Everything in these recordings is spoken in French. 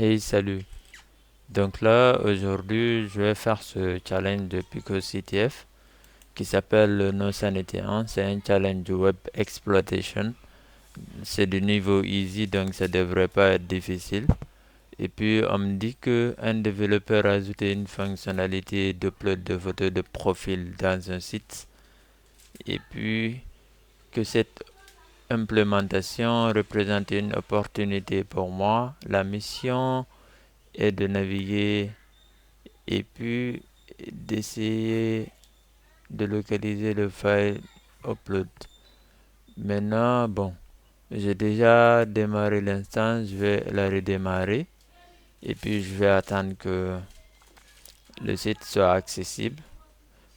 Hey, salut. Donc là, aujourd'hui, je vais faire ce challenge de PicoCTF qui s'appelle le No Sanity 1. C'est un challenge de web exploitation. C'est du niveau easy, donc ça devrait pas être difficile. Et puis, on me dit que un développeur a ajouté une fonctionnalité d'upload de photos de profil dans un site. Et puis, que cette implémentation représente une opportunité pour moi. La mission est de naviguer et puis d'essayer de localiser le file upload. Maintenant, bon, j'ai déjà démarré l'instance, je vais la redémarrer et puis je vais attendre que le site soit accessible.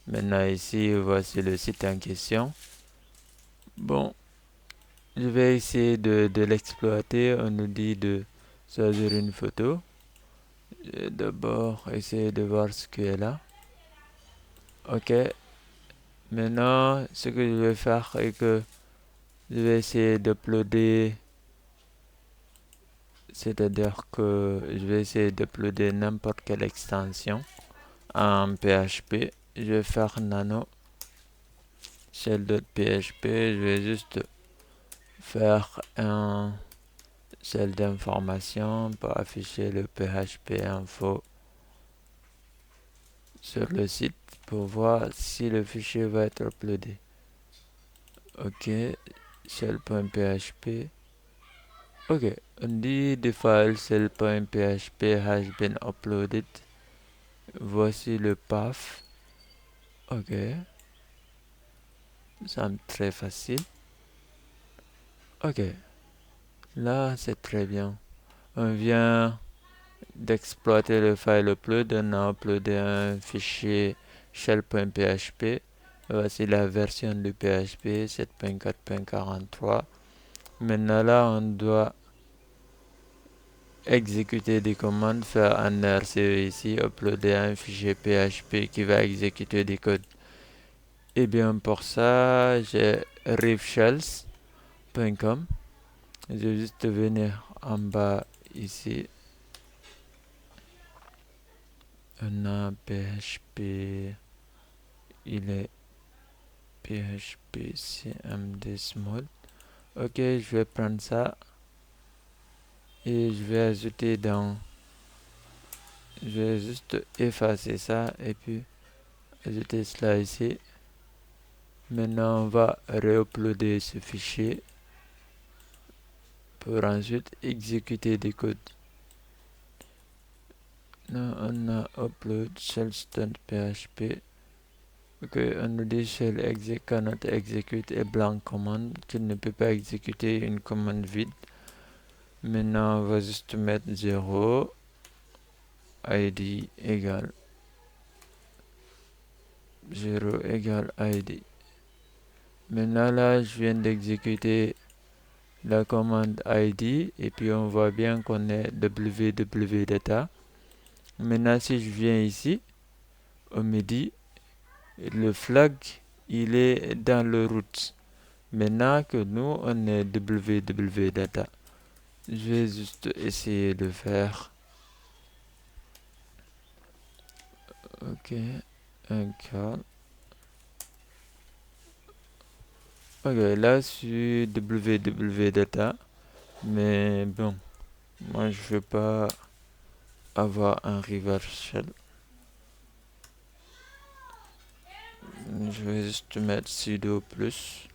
Maintenant ici, voici le site en question. Bon, je vais essayer de l'exploiter. On nous dit de choisir une photo. Je vais d'abord essayer de voir ce qu'il y a là. Ok, maintenant ce que je vais faire est que je vais essayer d'uploader, c'est-à-dire que je vais essayer d'uploader n'importe quelle extension en PHP. Je vais faire nano shell.php. Je vais juste faire un shell d'information pour afficher le PHP info sur le site pour voir si le fichier va être uploadé. Ok, shell.php. Ok, on dit the file shell.php has been uploaded. Voici le path. Ok, ça semble très facile. Ok, là c'est très bien. On vient d'exploiter le file upload. On a uploadé un fichier shell.php. Voici la version de PHP 7.4.43. Maintenant là, on doit exécuter des commandes, faire un RCE ici, uploader un fichier PHP qui va exécuter des codes. Et bien pour ça, j'ai rifshells.com. Je vais juste venir en bas ici. On a PHP. Il est PHP CMD Small. Ok, je vais prendre ça. Et je vais ajouter dans... Je vais juste effacer ça et puis ajouter cela ici. Maintenant, on va réuploader ce fichier pour ensuite exécuter des codes. Là, on a upload shells.php. Ok, on nous dit shell exec cannot execute a blank command, qu'il ne peut pas exécuter une commande vide. Maintenant, on va juste mettre 0, id égale 0 égale id. Maintenant là, je viens d'exécuter la commande id et puis on voit bien qu'on est www.data. Maintenant, si je viens ici, on me dit le flag, il est dans le root. Maintenant que nous, on est www.data. Je vais juste essayer de faire. Ok, un call. Ok, là, sur www.data. Mais bon, moi, je veux pas avoir un reverse shell. Je vais juste mettre sudo plus.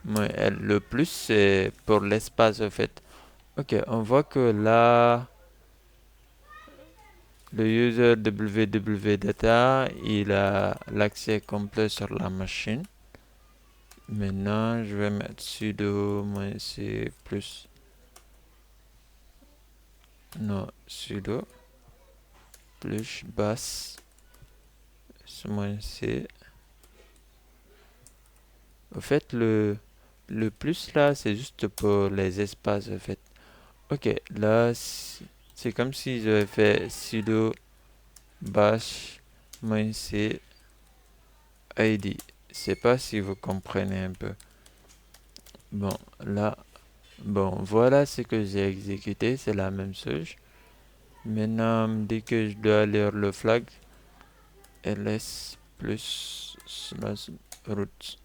Mais le plus, c'est pour l'espace, en fait. Ok, on voit que là, le user www.data, il a l'accès complet sur la machine. Maintenant, je vais mettre sudo -c plus. Non, sudo plus basse -c. Au fait, le plus là, c'est juste pour les espaces, en fait. Ok, là, c'est comme si j'avais fait sudo bash -c id. Je sais pas si vous comprenez un peu. Bon, là, bon, voilà ce que j'ai exécuté, c'est la même chose. Maintenant, on me dit que je dois lire le flag ls plus slash root.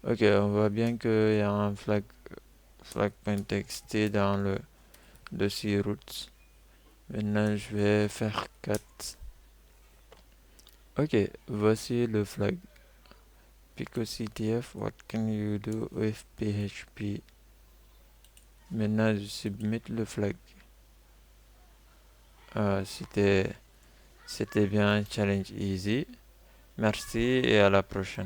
Ok, on voit bien qu'il y a un flag.txt dans le dossier root. Maintenant, je vais faire 4. Ok, voici le flag. PicoCTF, what can you do with PHP? Maintenant, je submit le flag. C'était bien un challenge easy. Merci et à la prochaine.